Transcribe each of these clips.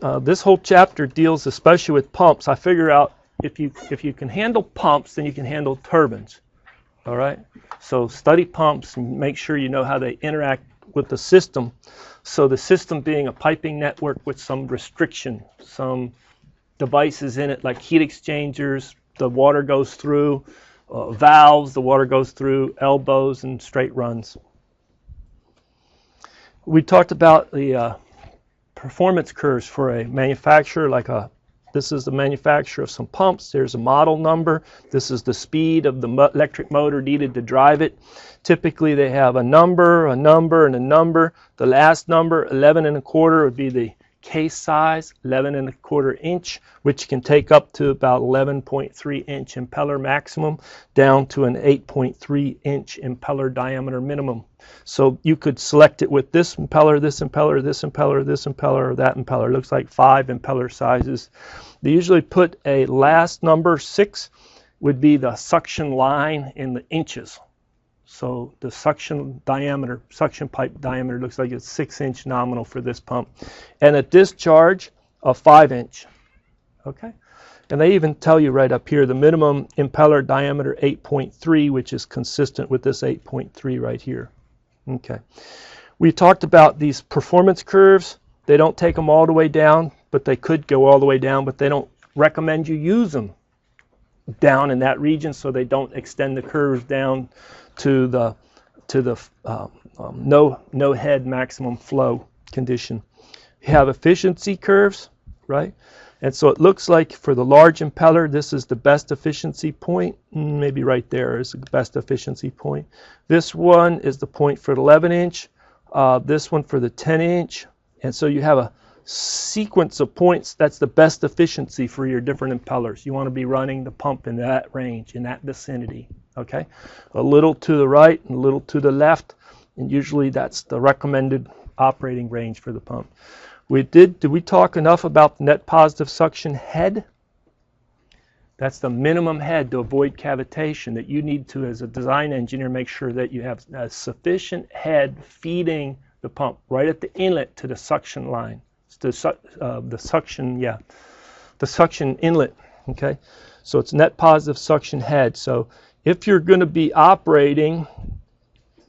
this whole chapter deals especially with pumps. I figure out if you can handle pumps, then you can handle turbines. All right? So study pumps and make sure you know how they interact with the system. So the system being a piping network with some restriction, some devices in it like heat exchangers, the water goes through, valves, the water goes through, elbows, and straight runs. We talked about the performance curves for a manufacturer this is the manufacturer of some pumps. There's a model number. This is the speed of the electric motor needed to drive it. Typically they have a number, and a number. The last number, 11 1/4, would be the case size, 11 1/4 inch, which can take up to about 11.3 inch impeller maximum, down to an 8.3 inch impeller diameter minimum. So you could select it with this impeller, this impeller, this impeller, this impeller, or that impeller. It looks like 5 impeller sizes. They usually put a last number, 6, would be the suction line in the inches. So the suction pipe diameter looks like it's 6 inch nominal for this pump. And a discharge of 5 inch. Okay? And they even tell you right up here the minimum impeller diameter 8.3, which is consistent with this 8.3 right here. Okay. We talked about these performance curves. They don't take them all the way down, but they could go all the way down, but they don't recommend you use them down in that region, so they don't extend the curves down to the no head maximum flow condition. You have efficiency curves, right? And so it looks like for the large impeller, this is the best efficiency point. Maybe right there is the best efficiency point. This one is the point for the 11 inch. This one for the 10 inch. And so you have a sequence of points that's the best efficiency for your different impellers. You want to be running the pump in that range, in that vicinity. Okay? A little to the right and a little to the left. And usually that's the recommended operating range for the pump. Did we talk enough about the net positive suction head? That's the minimum head to avoid cavitation that you need to, as a design engineer, make sure that you have a sufficient head feeding the pump right at the inlet to the suction line. The suction inlet. Okay, so it's net positive suction head. So if you're going to be operating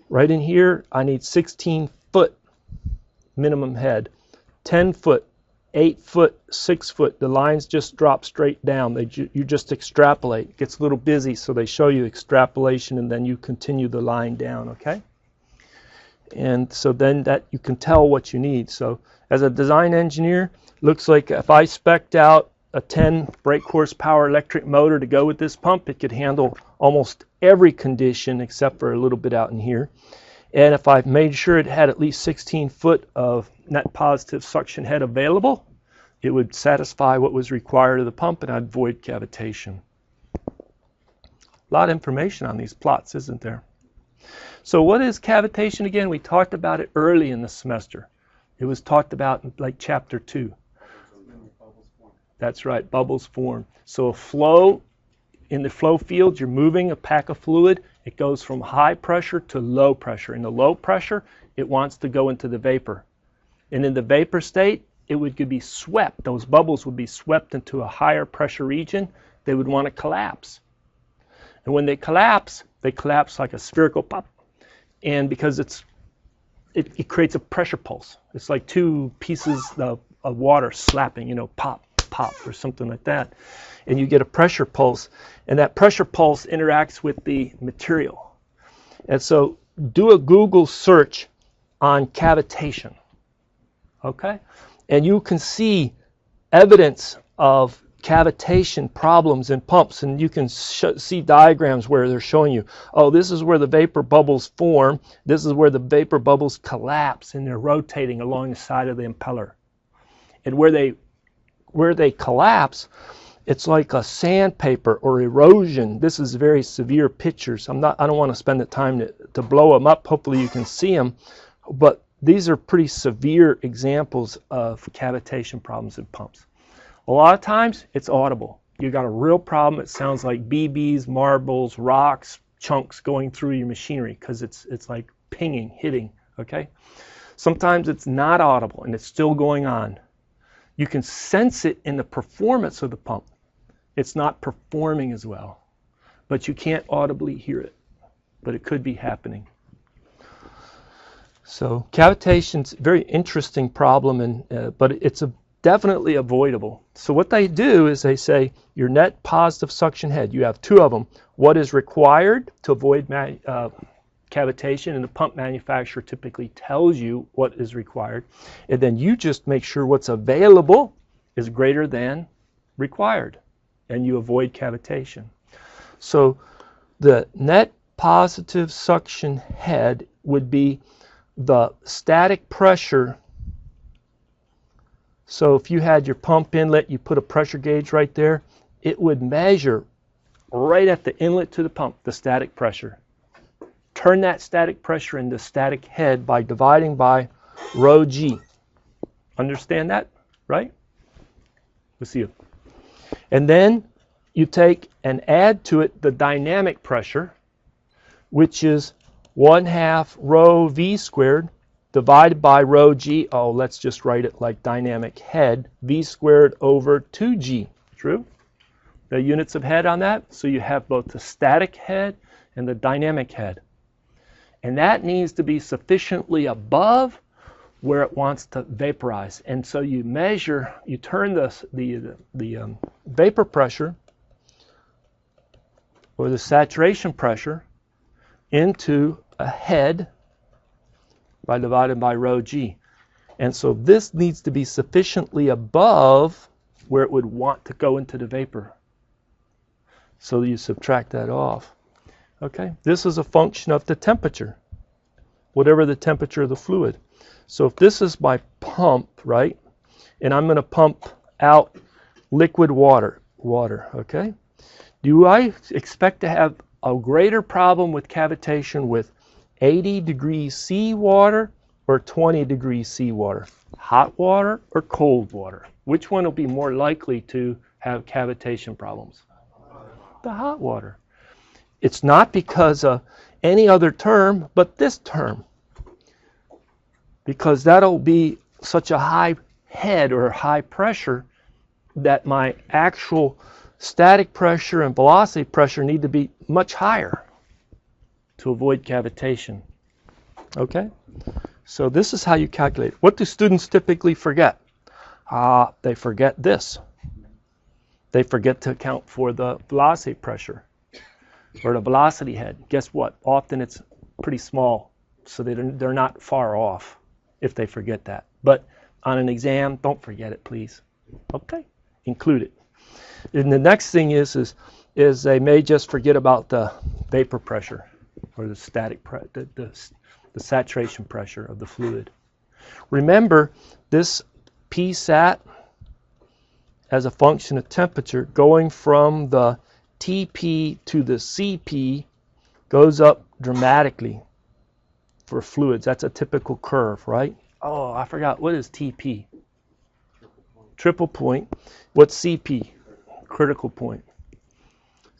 right in here, I need 16 foot minimum head. 10 foot, 8 foot, 6 foot, the lines just drop straight down. You just extrapolate. It gets a little busy, so they show you extrapolation, and then you continue the line down, okay? And so then that you can tell what you need. So as a design engineer, looks like if I spec'd out a 10 brake horsepower electric motor to go with this pump, it could handle almost every condition except for a little bit out in here. And if I've made sure it had at least 16 foot of net positive suction head available, it would satisfy what was required of the pump, and I'd avoid cavitation. A lot of information on these plots, isn't there? So what is cavitation again? We talked about it early in the semester. It was talked about in like chapter 2. That's right, bubbles form. So a flow, in the flow field, you're moving a pack of fluid. It goes from high pressure to low pressure. In the low pressure, it wants to go into the vapor. And in the vapor state, it would be swept. Those bubbles would be swept into a higher pressure region. They would want to collapse. And when they collapse like a spherical pop. And because it creates a pressure pulse. It's like two pieces of water slapping, you know, pop, pop, or something like that. And you get a pressure pulse. And that pressure pulse interacts with the material. And so do a Google search on cavitation. Okay? And you can see evidence of cavitation problems in pumps, and you can see diagrams where they're showing you, oh, this is where the vapor bubbles form, this is where the vapor bubbles collapse, and they're rotating along the side of the impeller. And where they collapse, it's like a sandpaper or erosion. This is very severe pictures. I don't want to spend the time to blow them up. Hopefully you can see them, but these are pretty severe examples of cavitation problems in pumps. A lot of times it's audible. You got a real problem. It sounds like BBs, marbles, rocks, chunks going through your machinery because it's like pinging, hitting. Okay. Sometimes it's not audible and it's still going on. You can sense it in the performance of the pump. It's not performing as well, but you can't audibly hear it, but it could be happening. So cavitation's a very interesting problem, but it's definitely avoidable. So what they do is they say your net positive suction head, you have two of them. What is required to avoid cavitation, and the pump manufacturer typically tells you what is required, and then you just make sure what's available is greater than required, and you avoid cavitation. So the net positive suction head would be the static pressure. So if you had your pump inlet, you put a pressure gauge right there, it would measure right at the inlet to the pump the static pressure. Turn that static pressure into static head by dividing by rho g. Understand that, right? We'll see you. And then you take and add to it the dynamic pressure, which is 1/2 rho v squared divided by rho g. Oh, let's just write it like dynamic head, v squared over 2g. True? The units of head on that. So you have both the static head and the dynamic head. And that needs to be sufficiently above where it wants to vaporize. And so you measure, you turn the vapor pressure or the saturation pressure into a head by dividing by rho g. And so this needs to be sufficiently above where it would want to go into the vapor. So you subtract that off. Okay, this is a function of the temperature, whatever the temperature of the fluid. So if this is my pump, right, and I'm going to pump out liquid water, okay, do I expect to have a greater problem with cavitation with 80 degrees C water or 20 degrees C water? Hot water or cold water? Which one will be more likely to have cavitation problems? The hot water. It's not because of any other term but this term, because that'll be such a high head or high pressure that my actual static pressure and velocity pressure need to be much higher to avoid cavitation. Okay? So this is how you calculate. What do students typically forget? They forget this. They forget to account for the velocity pressure or the velocity head. Guess what? Often it's pretty small, so they're not far off if they forget that. But on an exam, don't forget it, please. Okay? Include it. And the next thing is they may just forget about the vapor pressure or the static the saturation pressure of the fluid. Remember, this Psat as a function of temperature going from the Tp to the Cp goes up dramatically for fluids. That's a typical curve, right? Oh, I forgot. What is Tp? Triple point. What's Cp? Critical point.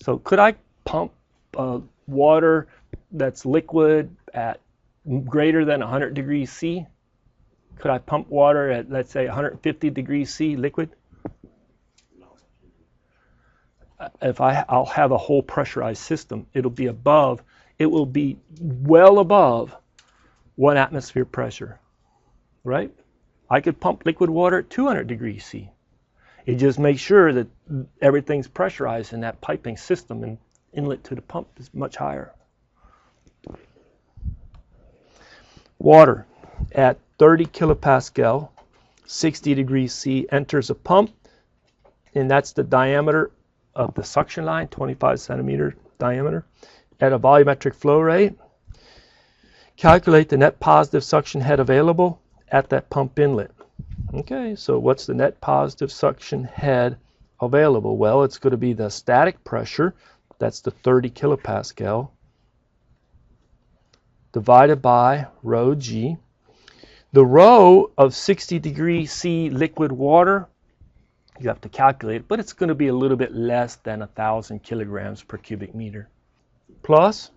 So could I pump water that's liquid at greater than 100 degrees C? Could I pump water at, let's say, 150 degrees C liquid? If I'll have a whole pressurized system, it will be well above 1 atmosphere pressure, right? I could pump liquid water at 200 degrees C. It just makes sure that everything's pressurized in that piping system, and inlet to the pump is much higher. Water at 30 kilopascal, 60 degrees C enters a pump, and that's the diameter of the suction line, 25 centimeter diameter, at a volumetric flow rate. Calculate the net positive suction head available at that pump inlet. Okay, so what's the net positive suction head available? Well, it's going to be the static pressure, that's the 30 kilopascal, divided by rho g. The rho of 60 degrees C liquid water, you have to calculate, but it's going to be a little bit less than 1,000 kilograms per cubic meter. Plus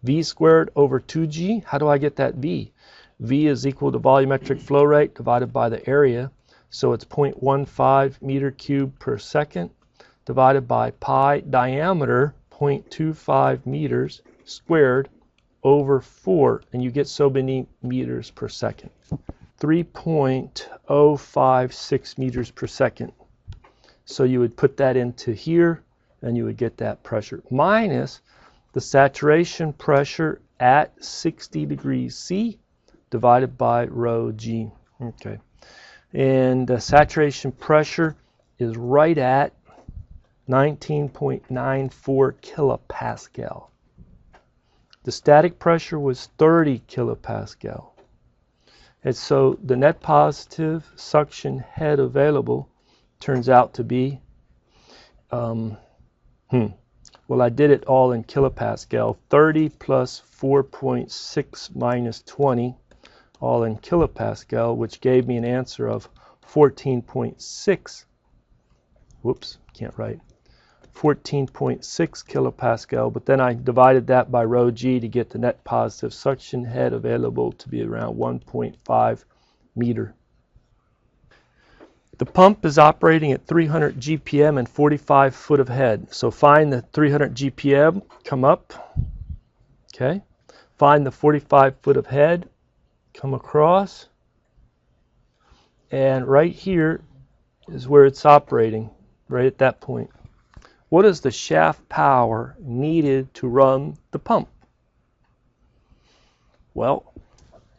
V squared over 2G. How do I get that V? V is equal to volumetric flow rate divided by the area. So it's 0.15 meter cubed per second divided by pi diameter 0.25 meters squared over 4, and you get so many meters per second. 3.056 meters per second. So you would put that into here, and you would get that pressure, minus the saturation pressure at 60 degrees C divided by rho G. Okay. And the saturation pressure is right at 19.94 kilopascal. The static pressure was 30 kilopascal. And so the net positive suction head available turns out to be, well, I did it all in kilopascal. 30 plus 4.6 minus 20, all in kilopascal, which gave me an answer of 14.6. Whoops, can't write. 14.6 kilopascal, but then I divided that by rho G to get the net positive suction head available to be around 1.5 meter. The pump is operating at 300 GPM and 45 foot of head. So find the 300 GPM, come up, okay? Find the 45 foot of head, come across, and right here is where it's operating, right at that point. What is the shaft power needed to run the pump? Well,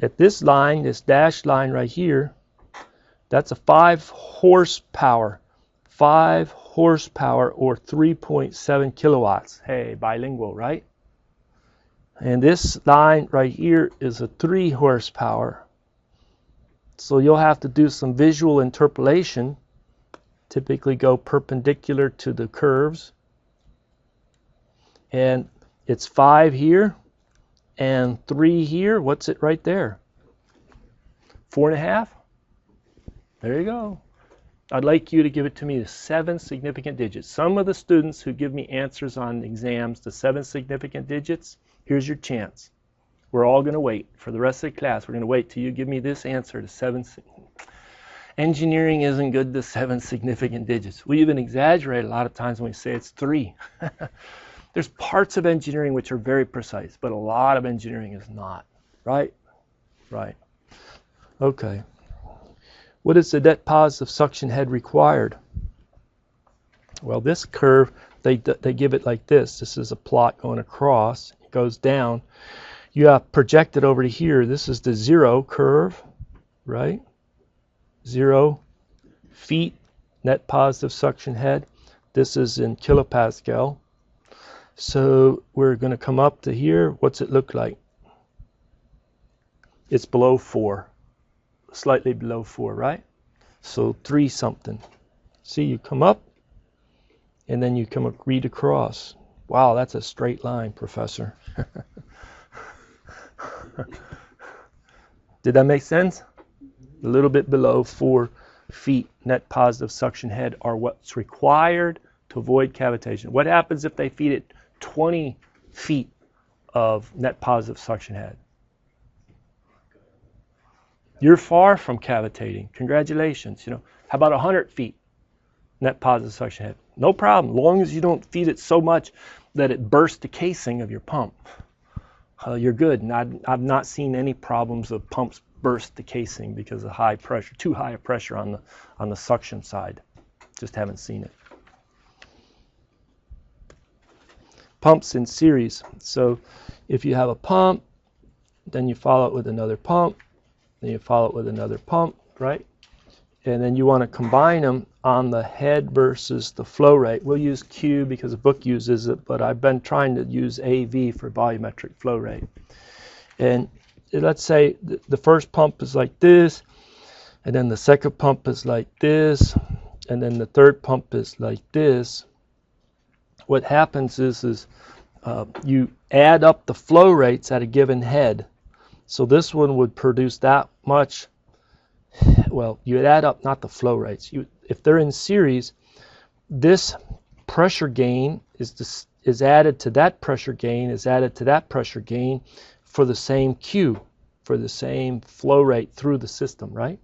at this line, this dashed line right here, that's a 5 horsepower. 5 horsepower or 3.7 kilowatts. Hey, bilingual, right? And this line right here is a 3 horsepower. So you'll have to do some visual interpolation. Typically go perpendicular to the curves, and it's 5 here and 3 here. What's it right there? 4.5. There you go. I'd like you to give it to me the 7 significant digits. Some of the students who give me answers on exams, the 7 significant digits, here's your chance. We're all going to wait for the rest of the class. We're going to wait till you give me this answer to 7. Engineering isn't good to 7 significant digits. We even exaggerate a lot of times when we say it's 3. There's parts of engineering which are very precise, but a lot of engineering is not. Right? Right. Okay. What is the net positive suction head required? Well, this curve, they give it like this. This is a plot going across. It goes down. You have projected over to here. This is the 0 curve, right? 0 feet net positive suction head. This is in kilopascal. So we're going to come up to here. What's it look like? It's below 4. Slightly below 4, right? So 3 something. See, you come up and then you come read across. Wow, that's a straight line, Professor. Did that make sense? A little bit below 4 feet net positive suction head are what's required to avoid cavitation. What happens if they feed it 20 feet of net positive suction head? You're far from cavitating. Congratulations. How about 100 feet net positive suction head? No problem, long as you don't feed it so much that it bursts the casing of your pump. You're good. And I've not seen any problems of pumps burst the casing because of high pressure, too high a pressure on the suction side. Just haven't seen it. Pumps in series. So if you have a pump, then you follow it with another pump, then you follow it with another pump, right? And then you want to combine them on the head versus the flow rate. We'll use Q because the book uses it, but I've been trying to use AV for volumetric flow rate. And let's say the first pump is like this, and then the second pump is like this, and then the third pump is like this. What happens is you add up the flow rates at a given head. So this one would produce that much. Well, you add up not the flow rates. If they're in series, this pressure gain is added to that pressure gain, is added to that pressure gain for the same Q, for the same flow rate through the system, right?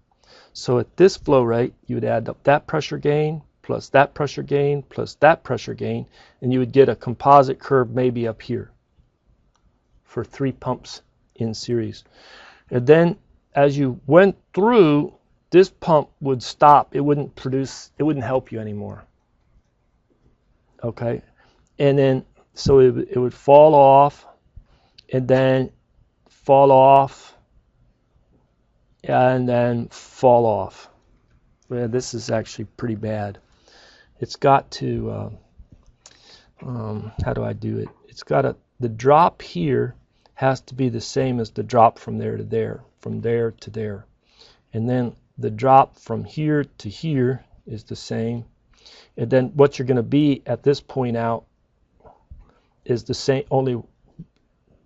So at this flow rate, you would add up that pressure gain, plus that pressure gain, plus that pressure gain, and you would get a composite curve maybe up here for 3 pumps in series. And then as you went through, this pump would stop. It wouldn't produce, it wouldn't help you anymore. Okay? And then, so it would fall off, and then fall off, and then fall off. Well, this is actually pretty bad. It's got to, how do I do it? It's got to, the drop here has to be the same as the drop from there to there, from there to there. And then the drop from here to here is the same. And then what you're going to be at this point out is the same, only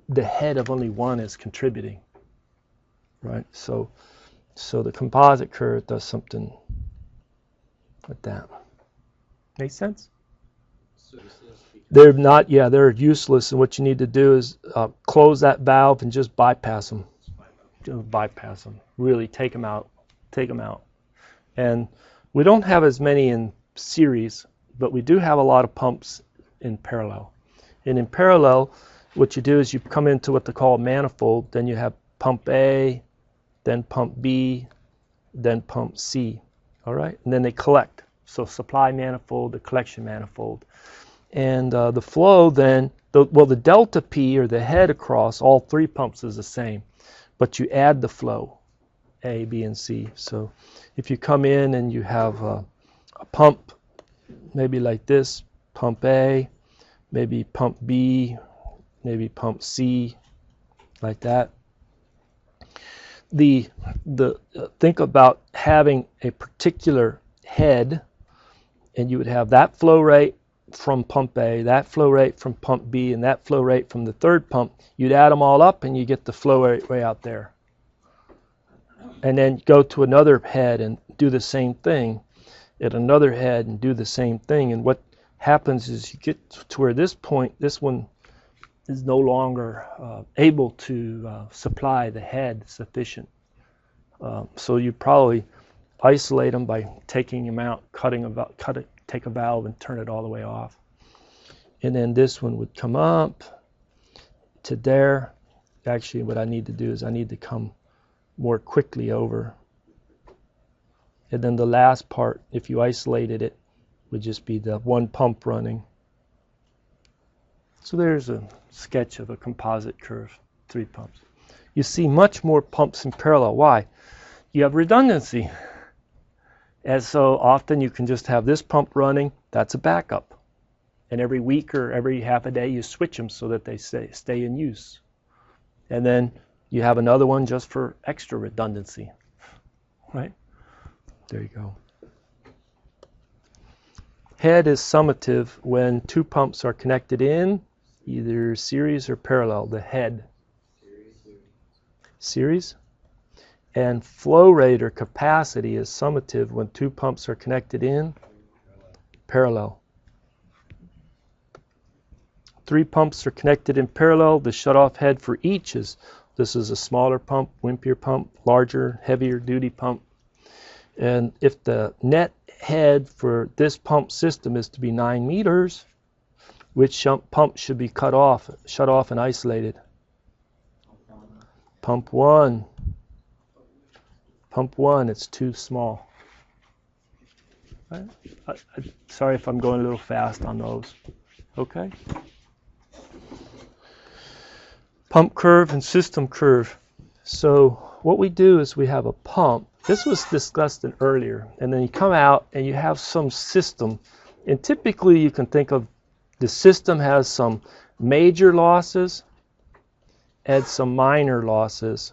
the head of only one is contributing, right? So the composite curve does something like that. Make sense? They're not, yeah, they're useless, and what you need to do is close that valve and just bypass them. Just bypass them. Really take them out. Take them out. And we don't have as many in series, but we do have a lot of pumps in parallel. And in parallel, what you do is you come into what they call a manifold, then you have pump A, then pump B, then pump C. All right? And then they collect. So supply manifold, the collection manifold. And the flow then, the delta P, or the head across all 3 pumps, is the same. But you add the flow, A, B, and C. So if you come in and you have a pump, maybe like this, pump A, maybe pump B, maybe pump C, like that. Think about having a particular head, and you would have that flow rate from pump A, that flow rate from pump B, and that flow rate from the 3rd pump. You'd add them all up and you get the flow rate way out there. And then go to another head and do the same thing at another head and do the same thing. And what happens is you get to where this point, this one is no longer able to supply the head sufficient. So you probably isolate them by taking them out, take a valve and turn it all the way off. And then this one would come up to there. Actually, what I need to do is I need to come more quickly over. And then the last part, if you isolated it, would just be the 1 pump running. So there's a sketch of a composite curve, 3 pumps. You see much more pumps in parallel. Why? You have redundancy. And so often you can just have this pump running, that's a backup. And every week or every half a day you switch them so that they stay in use. And then you have another one just for extra redundancy. Right? There you go. Head is summative when 2 pumps are connected in either series or parallel. The head. Series. And flow rate or capacity is summative when 2 pumps are connected in parallel. 3 pumps are connected in parallel. The shutoff head for each is, this is a smaller pump, wimpier pump, larger, heavier duty pump. And if the net head for this pump system is to be 9 meters, which pump should be shut off and isolated? Pump 1. Pump 1, it's too small. Right? Sorry if I'm going a little fast on those. Okay? Pump curve and system curve. So what we do is we have a pump. This was discussed earlier. And then you come out and you have some system. And typically you can think of the system has some major losses and some minor losses.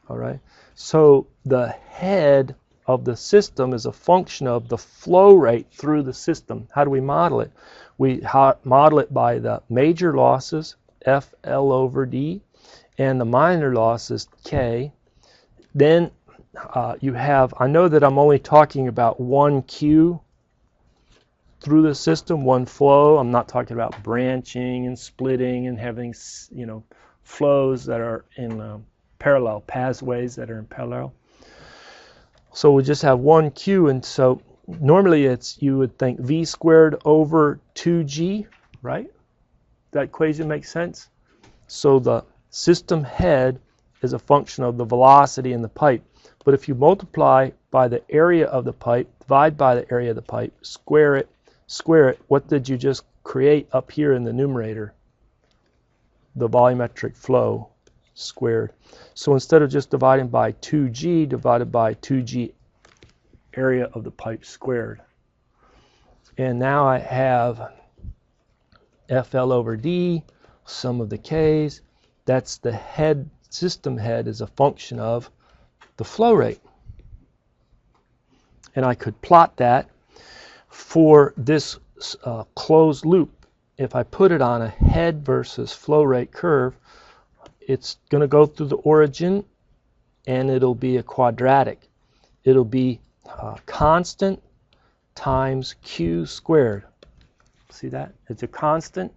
All right? So the head of the system is a function of the flow rate through the system. How do we model it? We model it by the major losses, FL/D, and the minor losses, K. Then you have, I know that I'm only talking about 1 Q through the system, 1 flow. I'm not talking about branching and splitting and having, flows that are in parallel, pathways that are in parallel. So we just have one Q, and so normally you would think V squared over 2G, right? That equation makes sense? So the system head is a function of the velocity in the pipe. But if you multiply by the area of the pipe, divide by the area of the pipe, square it, what did you just create up here in the numerator? The volumetric flow squared. So instead of just dividing by 2G, divided by 2G area of the pipe squared. And now I have FL over D, sum of the K's. That's the head, system head is a function of the flow rate. And I could plot that for this closed loop. If I put it on a head versus flow rate curve, it's going to go through the origin and it'll be a quadratic. It'll be constant times Q squared. See that? It's a constant,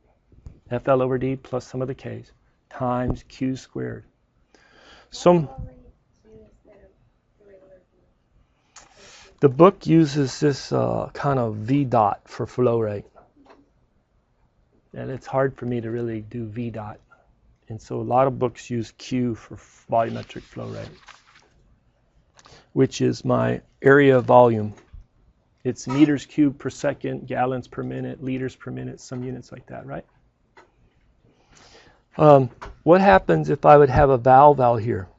FL over D plus some of the K's, times Q squared. The book uses this kind of V dot for flow rate. And it's hard for me to really do V dot. And so a lot of books use Q for volumetric flow rate, which is my area volume. It's meters cubed per second, gallons per minute, liters per minute, some units like that, right? What happens if I would have a valve out here?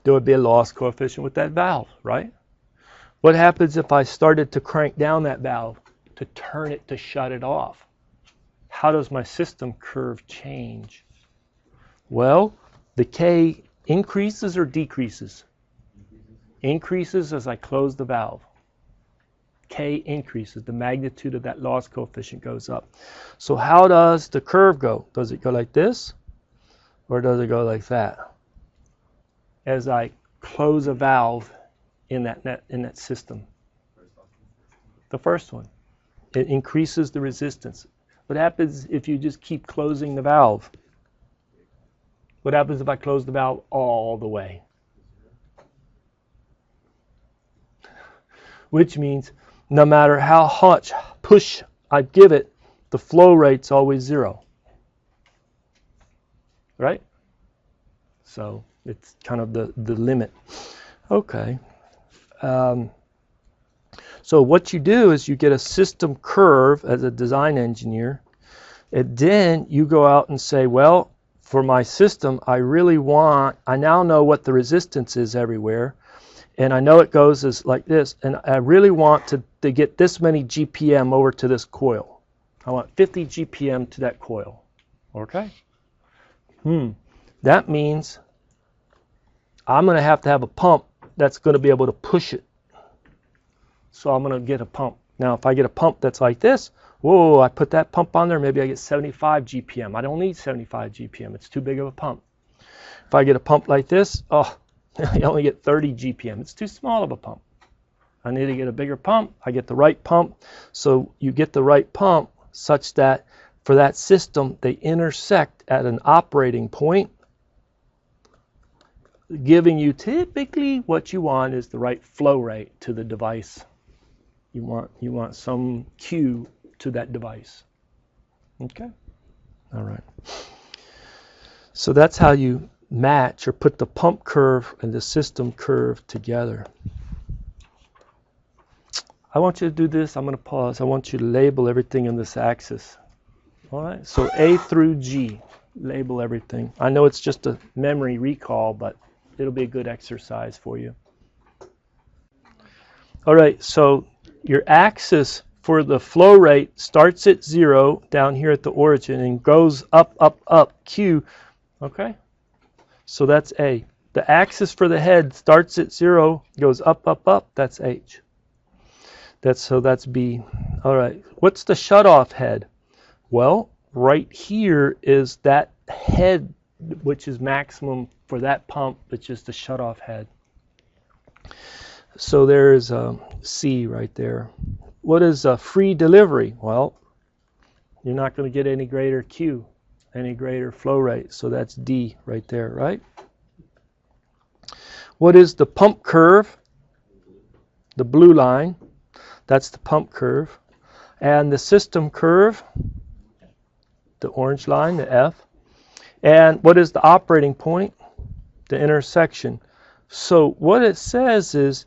There would be a loss coefficient with that valve, right? What happens if I started to crank down that valve to turn it to shut it off? How does my system curve change? Well, the K increases or decreases? Increases as I close the valve. K increases. The magnitude of that loss coefficient goes up. So how does the curve go? Does it go like this? Or does it go like that? As I close a valve in that system. The first one. It increases the resistance. What happens if you just keep closing the valve? What happens if I close the valve all the way? Which means no matter how much push I give it, the flow rate's always zero. Right? So it's kind of the limit. Okay. So what you do is you get a system curve as a design engineer, and then you go out and say, well, for my system, I now know what the resistance is everywhere, and I know it goes as like this, and I really want to get this many GPM over to this coil. I want 50 GPM to that coil. Okay? That means I'm going to have a pump that's going to be able to push it. So I'm going to get a pump. Now, if I get a pump that's like this, whoa, I put that pump on there, maybe I get 75 GPM. I don't need 75 GPM. It's too big of a pump. If I get a pump like this, oh, I only get 30 GPM. It's too small of a pump. I need to get a bigger pump. I get the right pump. So you get the right pump such that for that system, they intersect at an operating point, giving you typically what you want is the right flow rate to the device. You want some Q to that device. Okay? All right. So that's how you match or put the pump curve and the system curve together. I want you to do this. I'm going to pause. I want you to label everything on this axis. All right? So A through G, label everything. I know it's just a memory recall, but it'll be a good exercise for you. All right, so your axis for the flow rate starts at 0 down here at the origin and goes up, up, up, Q. Okay? So that's A. The axis for the head starts at 0, goes up, up, up. That's H. So that's B. All right. What's the shutoff head? Well, right here is that head, which is maximum for that pump, which is the shutoff head. So there's C right there. What is a free delivery? Well, you're not going to get any greater Q, any greater flow rate. So that's D right there, right? What is the pump curve? the blue line, that's the pump curve, and the system curve, the orange line, the F. And what is the operating point? The intersection. So what it says is,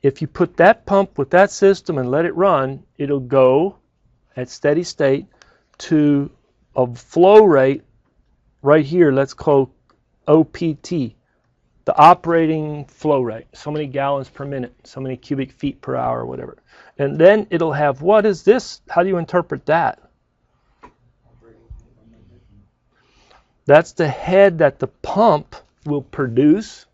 if you put that pump with that system and let it run, it'll go at steady state to a flow rate right here, let's call OPT, the operating flow rate, so many gallons per minute, so many cubic feet per hour, whatever. And then it'll have, what is this? How do you interpret that? That's the head that the pump will produce,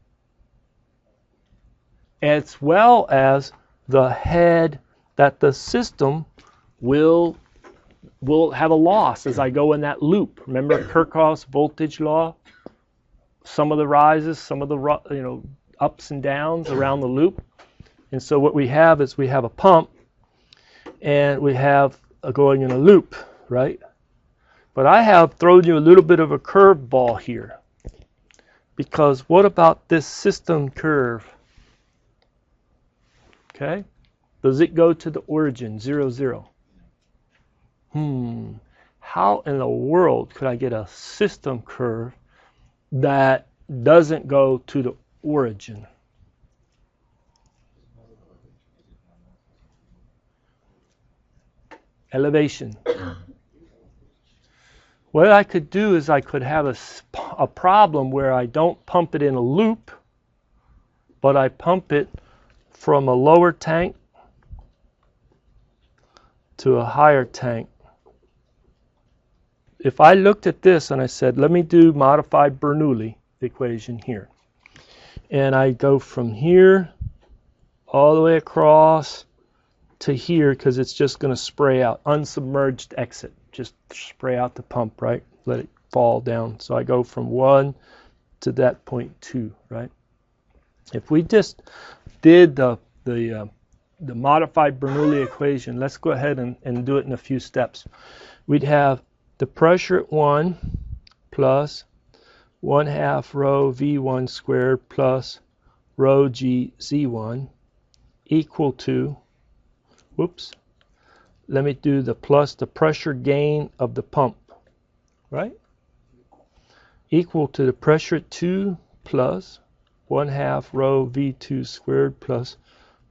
as well as the head that the system will have a loss as I go in that loop. Remember Kirchhoff's voltage law? Some of the rises, some of the ups and downs around the loop. And so what we have is we have a pump and we have going in a loop, right? But I have thrown you a little bit of a curveball here, because what about this system curve? Okay, does it go to the origin 0, 0? How in the world could I get a system curve that doesn't go to the origin? Elevation. What I could do is I could have a problem where I don't pump it in a loop, but I pump it from a lower tank to a higher tank. If I looked at this and I said, let me do modified Bernoulli equation here, and I go from here all the way across to here, because it's just going to spray out, unsubmerged exit, just spray out the pump, right? Let it fall down. So I go from 1 to that point 2, right? If we just did the modified Bernoulli equation, let's go ahead and do it in a few steps. We'd have the pressure at 1 plus 1/2 rho V1 squared plus rho G Z1 equal to, let me do the plus the pressure gain of the pump, right? Equal to the pressure at 2 plus 1/2 rho V2 squared plus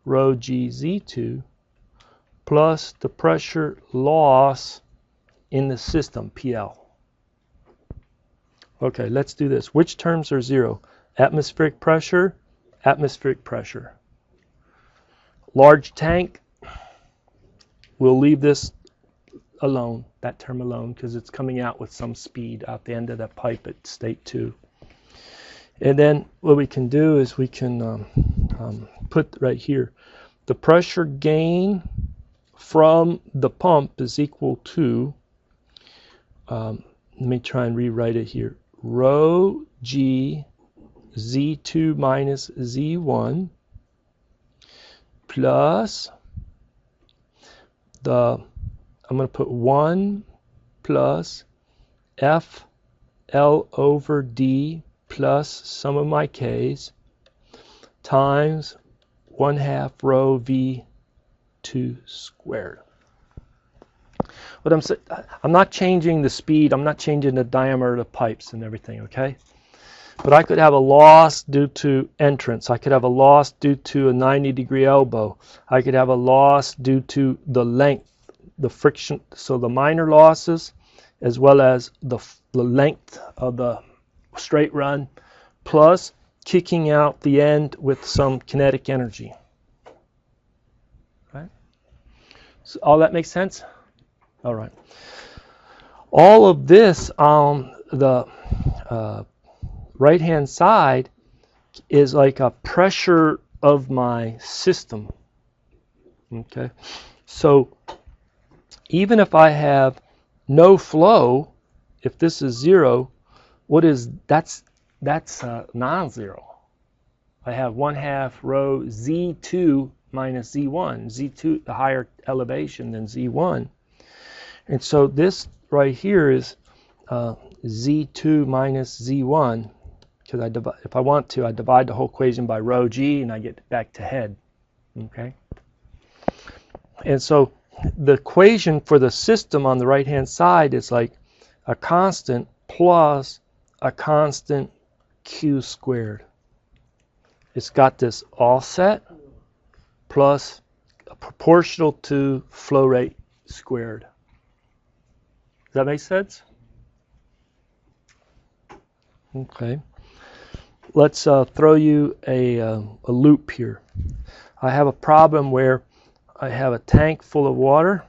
rho G Z2 plus the pressure loss in the system, PL. Okay, let's do this. Which terms are 0? Atmospheric pressure, atmospheric pressure. Large tank, we'll leave this alone, that term alone, because it's coming out with some speed out the end of that pipe at state 2. And then what we can do is we can put right here, the pressure gain from the pump is equal to, let me try and rewrite it here, rho G Z2 minus Z1 plus I'm going to put 1 plus F L over D plus some of my K's times 1/2 rho V2 squared. What I'm saying, I'm not changing the speed, I'm not changing the diameter of the pipes and everything, okay? But I could have a loss due to entrance. I could have a loss due to a 90-degree elbow. I could have a loss due to the length, the friction, so the minor losses, as well as the length of the straight run, plus kicking out the end with some kinetic energy. Right? So all that makes sense? All right. All of this on the right-hand side is like a pressure of my system. Okay, so even if I have no flow, if this is 0, what is that's non-zero. I have 1/2 rho Z2 minus Z1. Z2, the higher elevation than Z1, and so this right here is Z2 minus Z1. Because if I want to, I divide the whole equation by rho G and I get back to head. Okay, And so the equation for the system on the right-hand side is like a constant plus a constant q squared. It's got this offset plus proportional to flow rate squared. Does that make sense? Okay. Let's throw you a loop here. I have a problem where I have a tank full of water.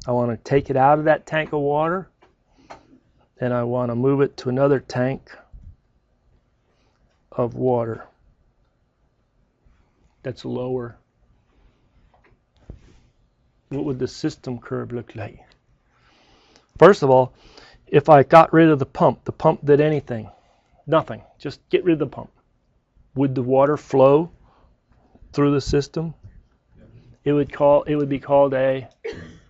I want to take it out of that tank of water, and I want to move it to another tank of water that's lower. What would the system curve look like? First of all, if I got rid of the pump did anything. Nothing. Just get rid of the pump. Would the water flow through the system? It would be called a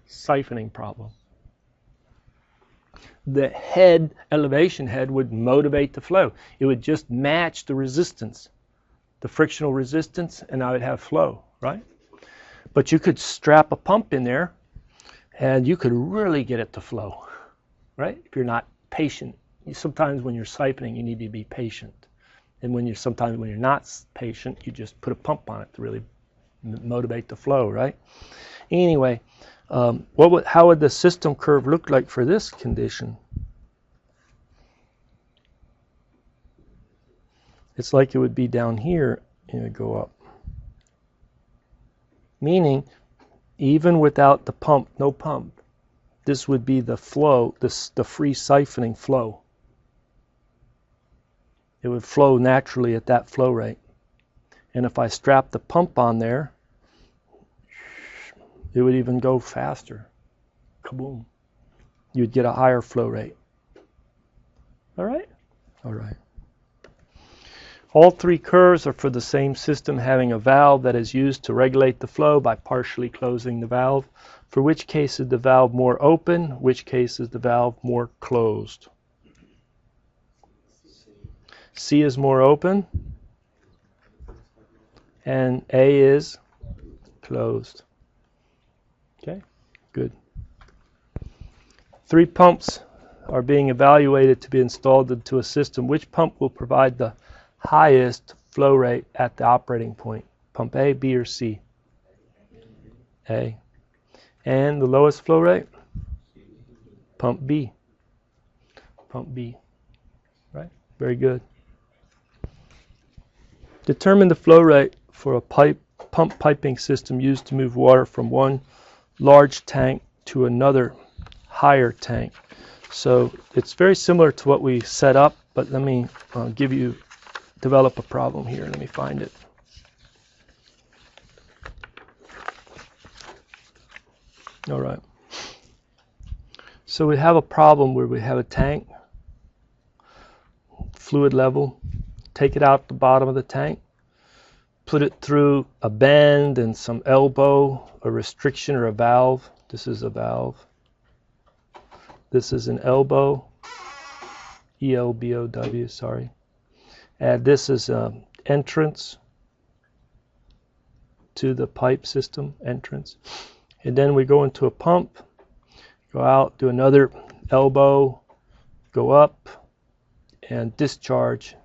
siphoning problem. The head, elevation head, would motivate the flow. It would just match the resistance, the frictional resistance, and I would have flow, right? But you could strap a pump in there, and you could really get it to flow, right? If you're not patient. Sometimes when you're siphoning, you need to be patient. And sometimes when you're not patient, you just put a pump on it to really motivate the flow, right? Anyway, how would the system curve look like for this condition? It's like it would be down here and it would go up. Meaning, even without the pump, no pump, this would be the flow, the free siphoning flow. It would flow naturally at that flow rate. And if I strap the pump on there, it would even go faster. Kaboom. You'd get a higher flow rate. All right? All right. All three curves are for the same system having a valve that is used to regulate the flow by partially closing the valve. For which case is the valve more open? Which case is the valve more closed? C is more open, and A is closed. Okay, good. 3 pumps are being evaluated to be installed into a system. Which pump will provide the highest flow rate at the operating point? Pump A, B, or C? A. And the lowest flow rate? Pump B. Pump B. Right? Very good. Determine the flow rate for a pump piping system used to move water from one large tank to another higher tank. So it's very similar to what we set up, but let me develop a problem here. Let me find it. All right. So we have a problem where we have a tank, fluid level, take it out the bottom of the tank, put it through a bend and some elbow, a restriction or a valve. This is a valve. This is an elbow, E-L-B-O-W, sorry. And this is an entrance to the pipe system, entrance. And then we go into a pump, go out, do another elbow, go up, and discharge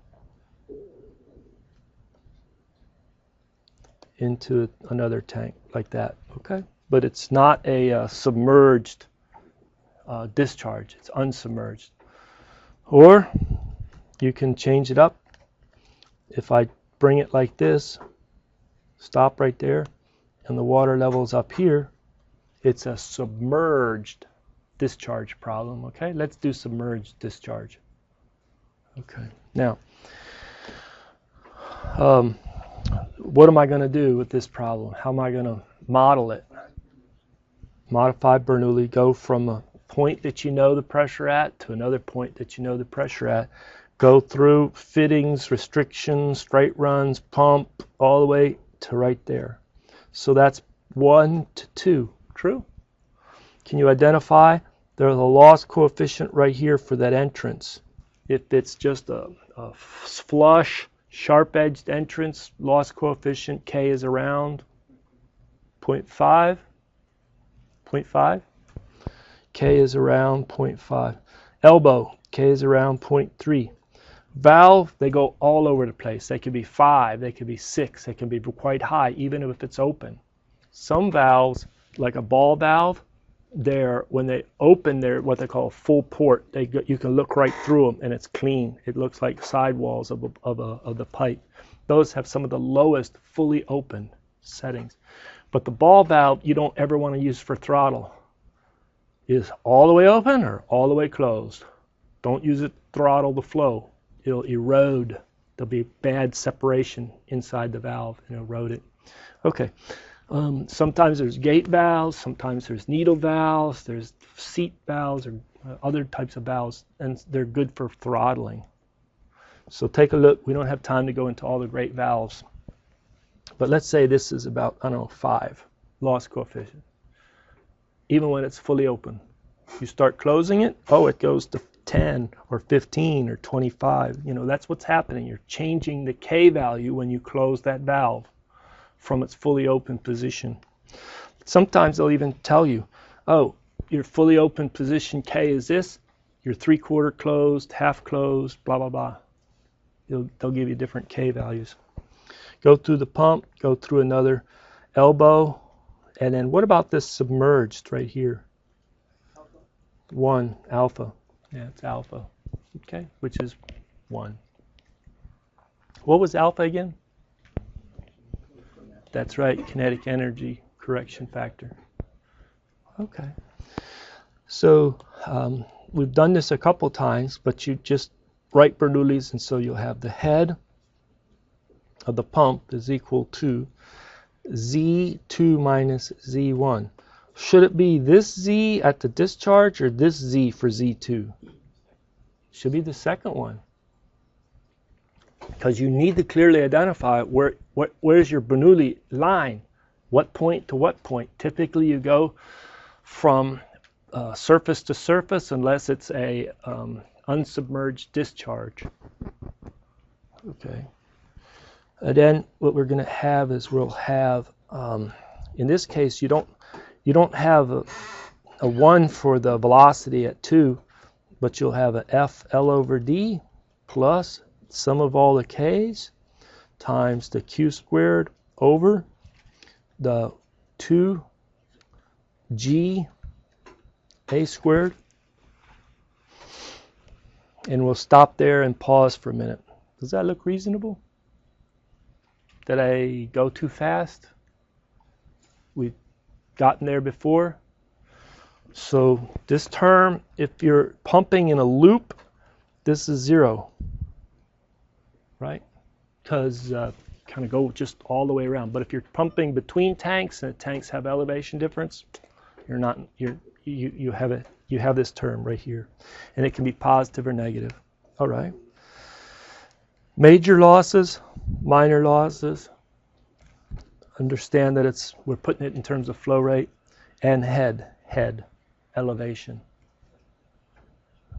into another tank like that, okay? But it's not a submerged discharge, it's unsubmerged. Or you can change it up. If I bring it like this, stop right there, and the water level's up here, it's a submerged discharge problem, okay? Let's do submerged discharge. Okay, now, what am I going to do with this problem? How am I going to model it? Modify Bernoulli, go from a point that you know the pressure at to another point that you know the pressure at. Go through fittings, restrictions, straight runs, pump, all the way to right there. So that's 1 to 2, true? Can you identify? There's a loss coefficient right here for that entrance. If it's just a flush, sharp-edged entrance, loss coefficient K is around 0.5. 0.5. K is around 0.5. Elbow, K is around 0.3. Valve, they go all over the place. They could be 5, they could be 6, they can be quite high, even if it's open. Some valves, like a ball valve, when they open, they're what they call a full port. You can look right through them, and it's clean. It looks like sidewalls of the pipe. Those have some of the lowest fully open settings. But the ball valve, you don't ever want to use for throttle. Is all the way open or all the way closed. Don't use it to throttle the flow. It'll erode. There'll be bad separation inside the valve and erode it. Okay. Sometimes there's gate valves, sometimes there's needle valves, there's seat valves or other types of valves, and they're good for throttling. So take a look. We don't have time to go into all the great valves. But let's say this is about, I don't know, 5 loss coefficient. Even when it's fully open. You start closing it, oh, it goes to 10 or 15 or 25. You know, that's what's happening. You're changing the K value when you close that valve from its fully open position. Sometimes they'll even tell you, oh, your fully open position K is this, your 3/4 closed, half closed, blah, blah, blah. They'll give you different K values. Go through the pump, go through another elbow, and then what about this submerged right here? 1, alpha. Yeah, it's alpha, okay, which is 1. What was alpha again? That's right, kinetic energy correction factor. Okay. So we've done this a couple times, but you just write Bernoulli's, and so you'll have the head of the pump is equal to Z2 minus Z1. Should it be this Z at the discharge or this Z for Z2? Should be the second one. Because you need to clearly identify where's your Bernoulli line, what point to what point. Typically you go from surface to surface unless it's a unsubmerged discharge. Okay. And then what we're going to have is we'll have, in this case, you don't have a 1 for the velocity at 2, but you'll have a F L over D plus sum of all the K's times the Q squared over the 2G A squared. And we'll stop there and pause for a minute. Does that look reasonable? Did I go too fast? We've gotten there before. So this term, if you're pumping in a loop, this is 0, right? Because kind of go just all the way around. But if you're pumping between tanks and the tanks have elevation difference, you have this term right here, and it can be positive or negative. All right. Major losses, minor losses. Understand that we're putting it in terms of flow rate, and head elevation.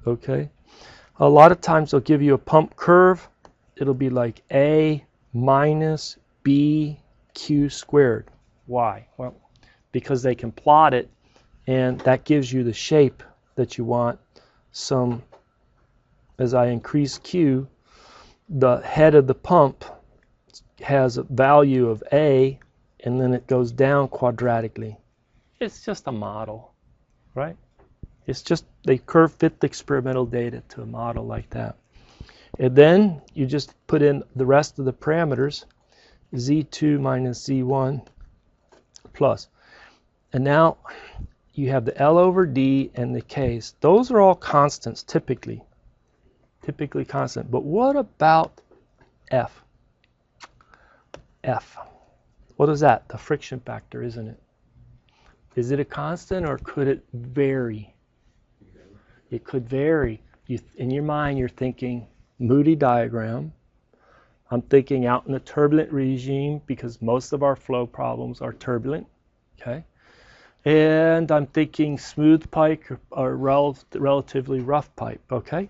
Okay. A lot of times they'll give you a pump curve. It'll be like A minus B Q squared. Why? Well, because they can plot it, and that gives you the shape that you want. As I increase Q, the head of the pump has a value of A, and then it goes down quadratically. It's just a model, right? It's just they curve fit the experimental data to a model like that. And then you just put in the rest of the parameters, Z2 minus Z1 plus. And now you have the L over D and the K's. Those are all constants typically constant. But what about F? F. What is that? The friction factor, isn't it? Is it a constant or could it vary? It could vary. In your mind, you're thinking Moody diagram. I'm thinking out in a turbulent regime because most of our flow problems are turbulent. Okay. And I'm thinking smooth pipe or relatively rough pipe. Okay.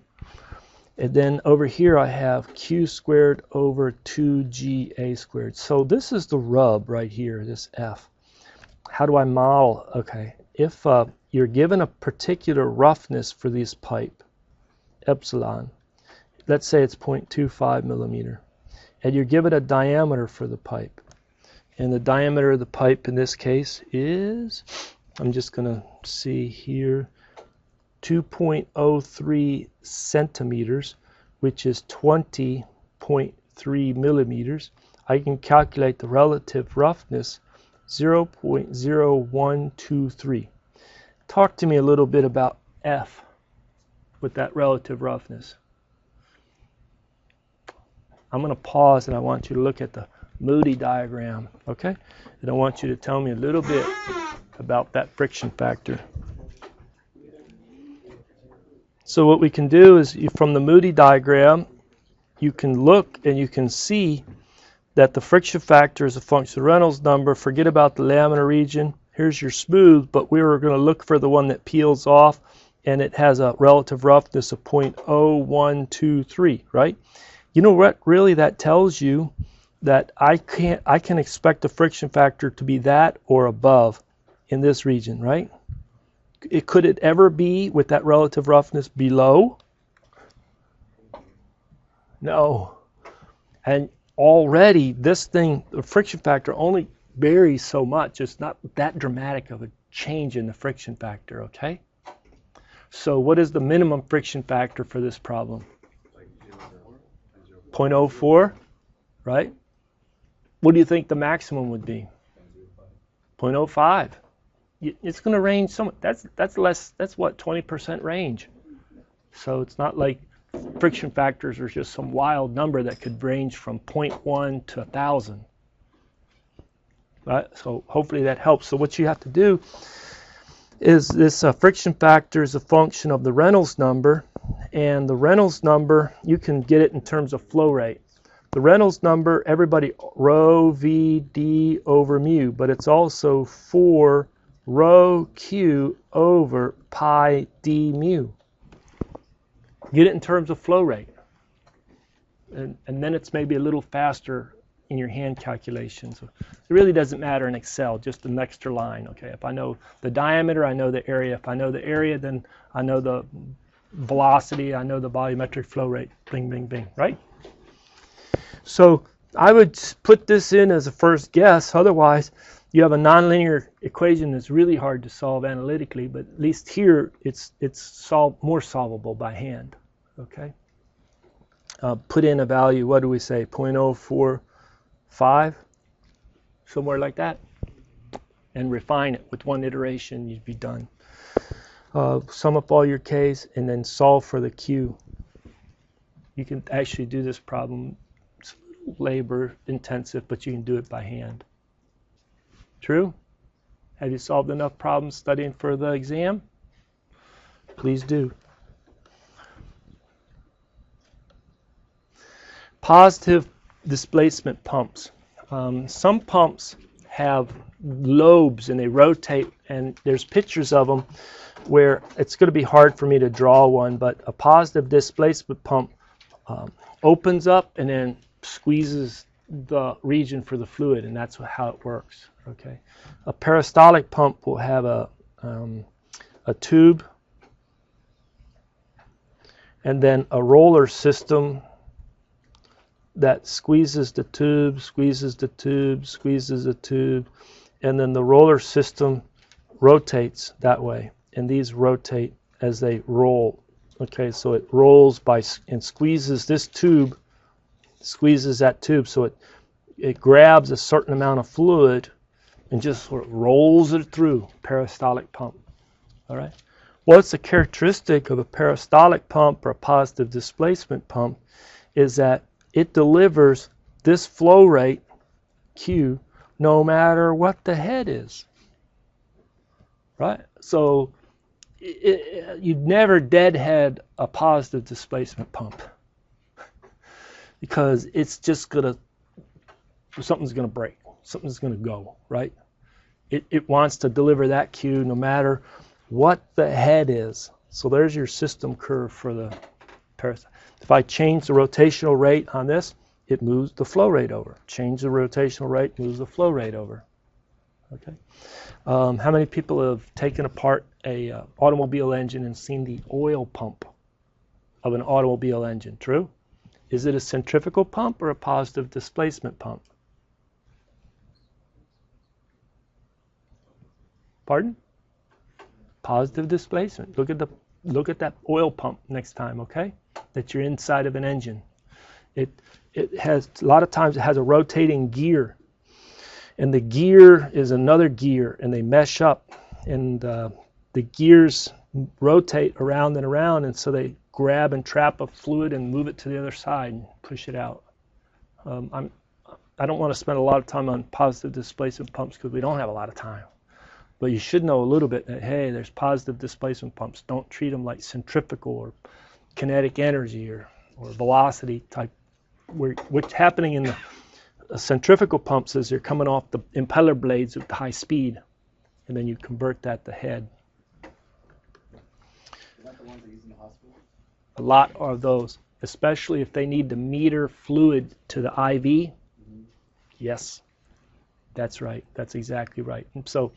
And then over here I have Q squared over 2GA squared. So this is the rub right here, this F. How do I model? Okay. if you're given a particular roughness for this pipe, epsilon, let's say it's 0.25 millimeter, and you're given a diameter for the pipe, and the diameter of the pipe in this case is, I'm just going to see here, 2.03 centimeters, which is 20.3 millimeters. I can calculate the relative roughness, 0.0123. Talk to me a little bit about F with that relative roughness. I'm going to pause and I want you to look at the Moody diagram, okay? And I want you to tell me a little bit about that friction factor. So what we can do is, from the Moody diagram, you can look and you can see that the friction factor is a function of Reynolds number. Forget about the laminar region. Here's your smooth, but we were going to look for the one that peels off, and it has a relative roughness of 0.0123, right? You know what really that tells you? That I can expect the friction factor to be that or above in this region, right? Could it ever be with that relative roughness below? No. And already this thing, the friction factor only varies so much. It's not that dramatic of a change in the friction factor, okay? So what is the minimum friction factor for this problem? 0.04, right? What do you think the maximum would be? 0.05. It's going to range somewhat. That's less. That's what, 20% range. So it's not like friction factors are just some wild number that could range from 0.1 to 1,000. Right? So hopefully that helps. So what you have to do is this friction factor is a function of the Reynolds number, and the Reynolds number, you can get it in terms of flow rate. The Reynolds number, everybody, rho v d over mu, but it's also 4 rho q over pi d mu. Get it in terms of flow rate. And then it's maybe a little faster in your hand calculations. So it really doesn't matter in Excel, just an extra line. Okay, if I know the diameter, I know the area. If I know the area, then I know the velocity, I know the volumetric flow rate. Bing, bing, bing, right? So I would put this in as a first guess. Otherwise, you have a nonlinear equation that's really hard to solve analytically, but at least here it's more solvable by hand. Okay. Put in a value. What do we say? 0.045, somewhere like that, and refine it with one iteration. You'd be done. Sum up all your k's and then solve for the q. You can actually do this problem. Labor intensive, but you can do it by hand. True? Have you solved enough problems studying for the exam? Please do. Positive displacement pumps. Some pumps have lobes and they rotate, and there's pictures of them where it's going to be hard for me to draw one, but a positive displacement pump opens up and then squeezes the region for the fluid, and that's how it works. Okay, a peristaltic pump will have a tube and then a roller system that squeezes the tube, squeezes the tube, squeezes the tube, and then the roller system rotates that way, and these rotate as they roll. Okay, so it rolls and squeezes this tube, squeezes that tube, so it grabs a certain amount of fluid and just sort of rolls it through. Peristaltic pump. All right. What's a characteristic of a peristaltic pump or a positive displacement pump is that it delivers this flow rate Q no matter what the head is. Right. So you'd never deadhead a positive displacement pump, because it's just something's gonna break, something's gonna go, right? It wants to deliver that Q no matter what the head is. So there's your system curve for the peristaltic. If I change the rotational rate on this, it moves the flow rate over. Change the rotational rate, moves the flow rate over. Okay. How many people have taken apart a automobile engine and seen the oil pump of an automobile engine? True? Is it a centrifugal pump or a positive displacement pump? Pardon? Positive displacement. Look at that oil pump next time, okay? That you're inside of an engine. It has, a lot of times it has a rotating gear, and the gear is another gear, and they mesh up, and the gears rotate around and around, and so they grab and trap a fluid and move it to the other side and push it out. I don't want to spend a lot of time on positive displacement pumps because we don't have a lot of time. But you should know a little bit that, hey, there's positive displacement pumps. Don't treat them like centrifugal or kinetic energy or velocity type. What's happening in the centrifugal pumps is they're coming off the impeller blades at high speed, and then you convert that to head. Is that the ones they use in the hospital? A lot of those, especially if they need to meter fluid to the IV. Mm-hmm. Yes, that's right. That's exactly right. And so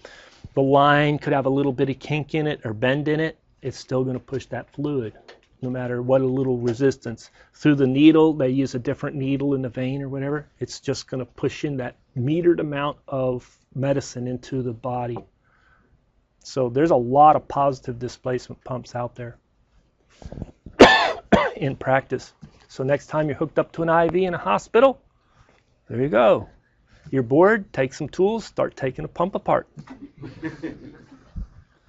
the line could have a little bit of kink in it or bend in it. It's still going to push that fluid, no matter what a little resistance. Through the needle, they use a different needle in the vein or whatever. It's just going to push in that metered amount of medicine into the body. So there's a lot of positive displacement pumps out there in practice. So next time you're hooked up to an IV in a hospital, there you go. You're bored, take some tools, start taking a pump apart.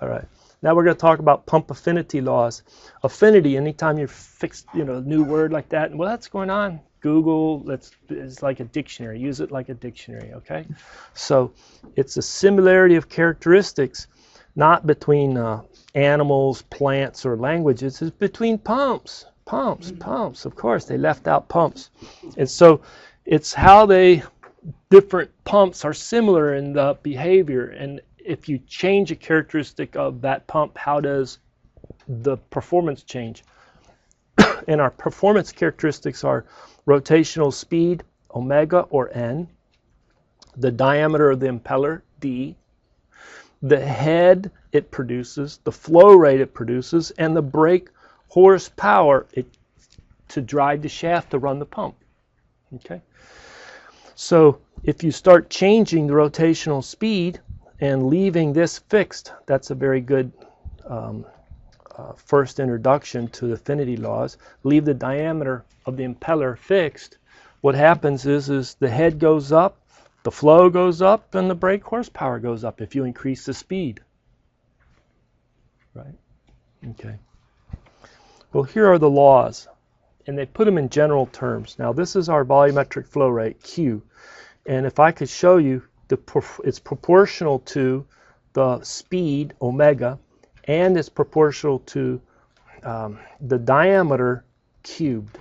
All right. Now we're going to talk about pump affinity laws. Affinity, anytime you fix, a new word like that, well, that's going on. Google, it's like a dictionary. Use it like a dictionary, okay? So it's a similarity of characteristics, not between animals, plants, or languages. It's between pumps. Pumps. Of course, they left out pumps. And so it's how different pumps are similar in the behavior, and if you change a characteristic of that pump, how does the performance change? And our performance characteristics are rotational speed, omega or N, the diameter of the impeller, D, the head it produces, the flow rate it produces, and the brake horsepower to drive the shaft to run the pump. Okay? So if you start changing the rotational speed and leaving this fixed, that's a very good first introduction to the affinity laws. Leave the diameter of the impeller fixed. What happens is the head goes up, the flow goes up, and the brake horsepower goes up if you increase the speed. Right? Okay. Well, here are the laws, and they put them in general terms. Now, this is our volumetric flow rate, Q. And if I could show you, it's proportional to the speed, omega, and it's proportional to the diameter cubed.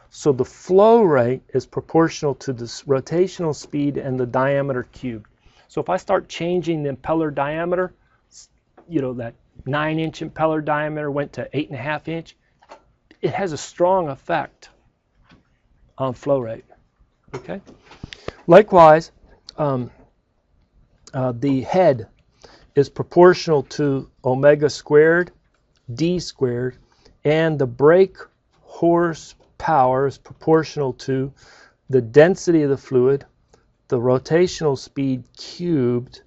So the flow rate is proportional to the rotational speed and the diameter cubed. So if I start changing the impeller diameter, that 9-inch impeller diameter went to 8.5 inch, it has a strong effect on flow rate. Okay? Likewise, the head is proportional to omega squared, D squared, and the brake horsepower is proportional to the density of the fluid, the rotational speed cubed,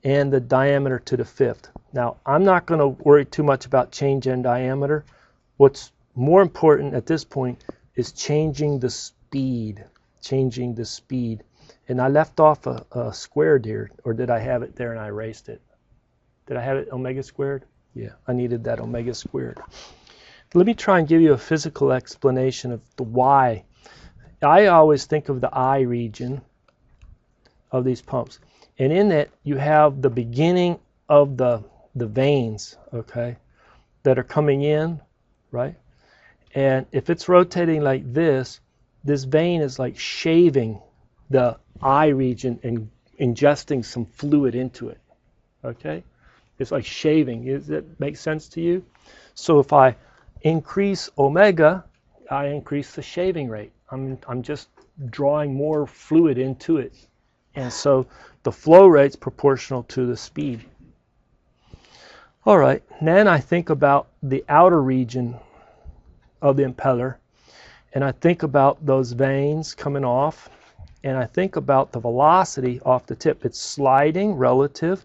and the diameter to the fifth. Now, I'm not going to worry too much about change in diameter. What's more important at this point is changing the speed. And I left off a squared here, or did I have it there and I erased it? Did I have it omega squared? Yeah, I needed that omega squared. Let me try and give you a physical explanation of the why. I always think of the I region of these pumps. And in it, you have the beginning of the veins, okay, that are coming in, right? And if it's rotating like this vein is like shaving the I region and ingesting some fluid into it, okay? It's like shaving. Does that make sense to you? So if I increase omega, I increase the shaving rate. I'm just drawing more fluid into it. And so the flow rate's proportional to the speed. All right, then I think about the outer region of the impeller, and I think about those vanes coming off, and I think about the velocity off the tip. It's sliding relative,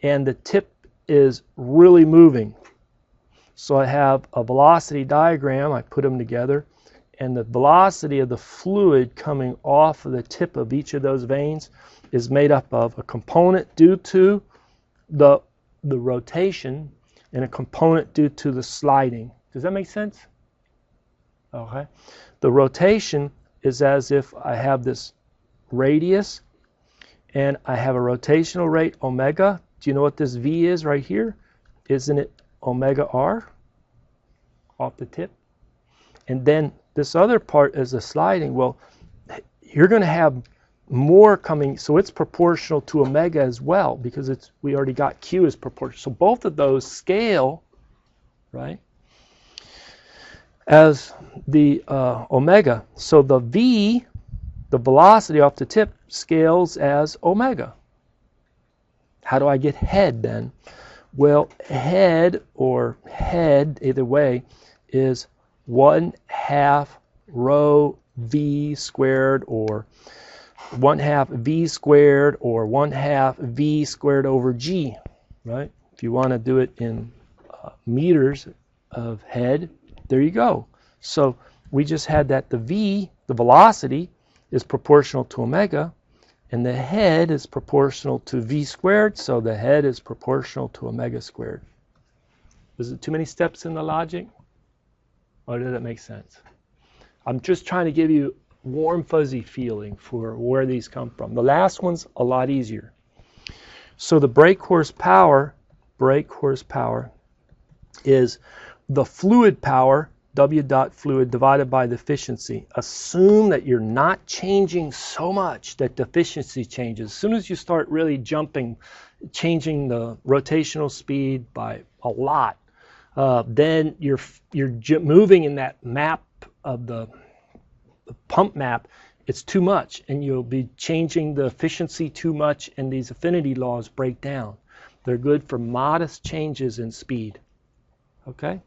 and the tip is really moving. So I have a velocity diagram, I put them together, and the velocity of the fluid coming off of the tip of each of those vanes is made up of a component due to the rotation and a component due to the sliding. Does that make sense? Okay. The rotation is as if I have this radius and I have a rotational rate omega. Do you know what this V is right here? Isn't it omega R off the tip? And then this other part is the sliding. Well, you're going to have more coming, so it's proportional to omega as well, because we already got Q as proportional. So both of those scale, right, as the omega. So the V, the velocity off the tip, scales as omega. How do I get head then? Well, head, or head, either way, is 1/2 rho V squared, or 1/2 V squared, or 1/2 V squared over G, right? If you want to do it in meters of head, there you go. So we just had that the V, the velocity, is proportional to omega, and the head is proportional to V squared, so the head is proportional to omega squared. Was it too many steps in the logic? Or did it make sense? I'm just trying to give you warm fuzzy feeling for where these come from. The last one's a lot easier. So the brake horsepower is the fluid power, W dot fluid, divided by the efficiency. Assume that you're not changing so much that the efficiency changes. As soon as you start really jumping, changing the rotational speed by a lot, then you're moving in that map of the pump map. It's too much, and you'll be changing the efficiency too much, and these affinity laws break down. They're good for modest changes in speed. Okay?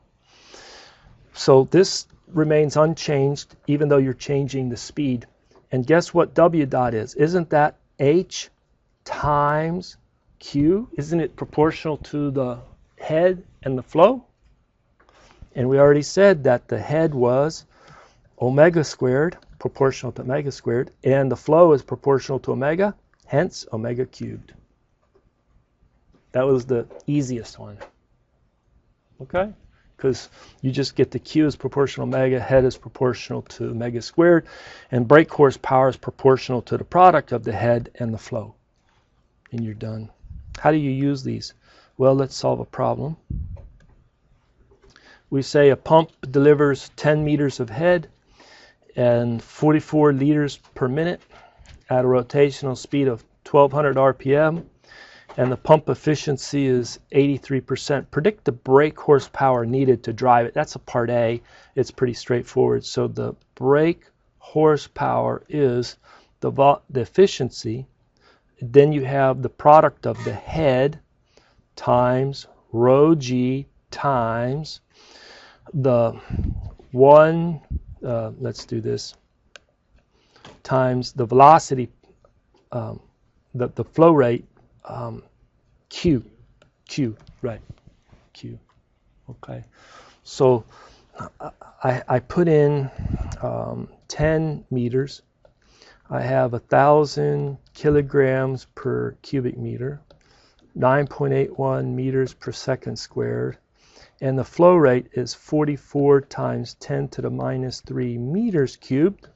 So this remains unchanged even though you're changing the speed. And guess what W dot is? Isn't that H times Q? Isn't it proportional to the head and the flow? And we already said that the head was omega squared, proportional to omega squared, and the flow is proportional to omega, hence omega cubed. That was the easiest one. Okay? Because you just get the Q is proportional to omega, head is proportional to omega squared, and brake horsepower is proportional to the product of the head and the flow. And you're done. How do you use these? Well, let's solve a problem. We say a pump delivers 10 meters of head and 44 liters per minute at a rotational speed of 1200 RPM, and the pump efficiency is 83%. Predict the brake horsepower needed to drive it. That's a part A. It's pretty straightforward. So the brake horsepower is the efficiency. Then you have the product of the head times rho G times the let's do this, times the velocity, the flow rate, Q, right, Q. Okay, so I put in 10 meters. I have 1,000 kilograms per cubic meter, 9.81 meters per second squared, and the flow rate is 44 times 10 to the minus 3 meters cubed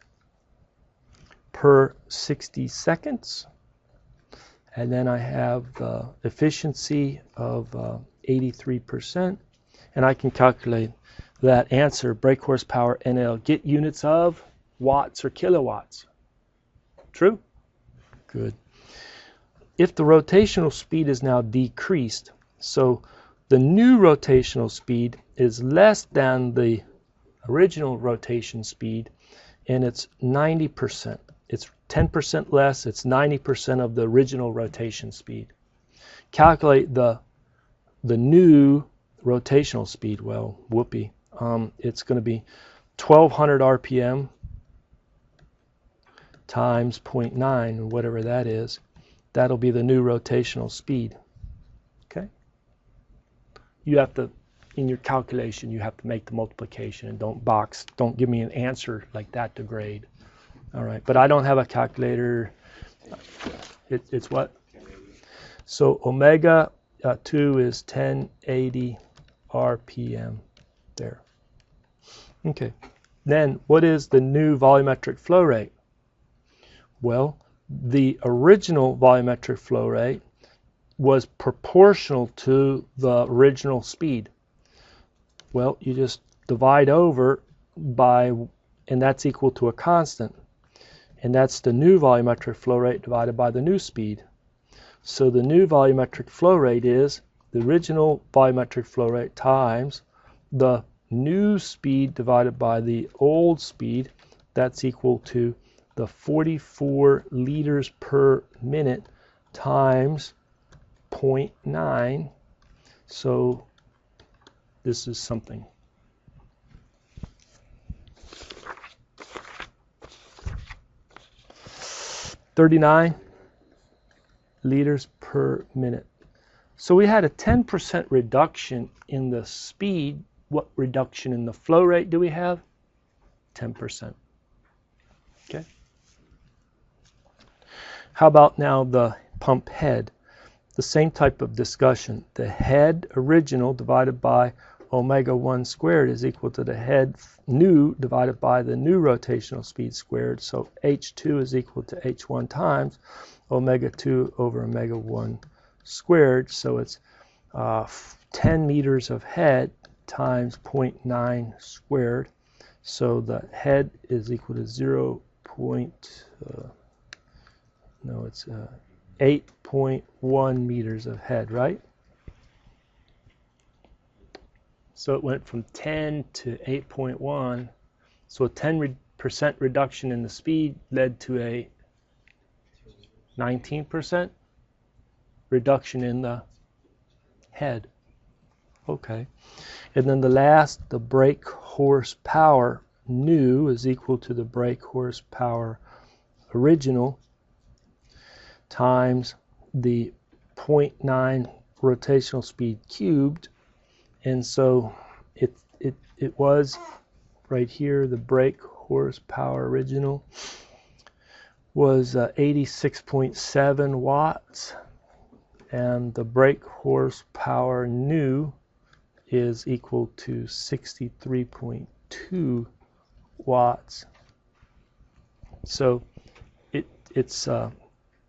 per 60 seconds. And then I have the efficiency of 83%, and I can calculate that answer, brake horsepower, and it'll get units of watts or kilowatts. True? Good. If the rotational speed is now decreased, so the new rotational speed is less than the original rotation speed, and it's 90%. It's 10% less. It's 90% of the original rotation speed. Calculate the new rotational speed. Well, whoopee. It's going to be 1200 RPM times 0.9, or whatever that is. That'll be the new rotational speed. Okay? You have to, in your calculation, you have to make the multiplication, and don't give me an answer like that to grade. All right, but I don't have a calculator. It's what? So omega 2 is 1080 RPM there. Okay, then what is the new volumetric flow rate? Well, the original volumetric flow rate was proportional to the original speed. Well, you just divide over by, and that's equal to a constant. And that's the new volumetric flow rate divided by the new speed. So the new volumetric flow rate is the original volumetric flow rate times the new speed divided by the old speed. That's equal to the 44 liters per minute times 0.9. So this is something. $39 liters per minute. So we had a 10% reduction in the speed. What reduction in the flow rate do we have? 10%. Okay. How about now the pump head? The same type of discussion. The head original divided by omega 1 squared is equal to the head new divided by the new rotational speed squared. So H2 is equal to H1 times omega 2 over omega 1 squared. So it's 10 meters of head times 0.9 squared. So the head is equal to 8.1 meters of head, right? So it went from 10 to 8.1. So a 10% reduction in the speed led to a 19% reduction in the head. Okay. And then the last, the brake horsepower new is equal to the brake horsepower original times the 0.9 rotational speed cubed. And so it was right here, the brake horsepower original was 86.7 watts, and the brake horsepower new is equal to 63.2 watts. So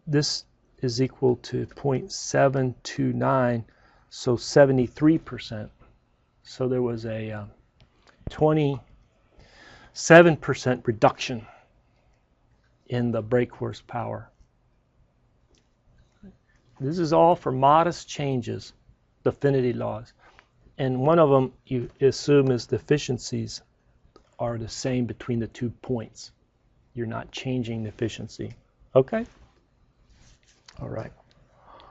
this is equal to 0.729, so 73%. So there was a 27% reduction in the brake horsepower. This is all for modest changes, the affinity laws. And one of them you assume is the efficiencies are the same between the 2 points. You're not changing the efficiency. Okay? All right.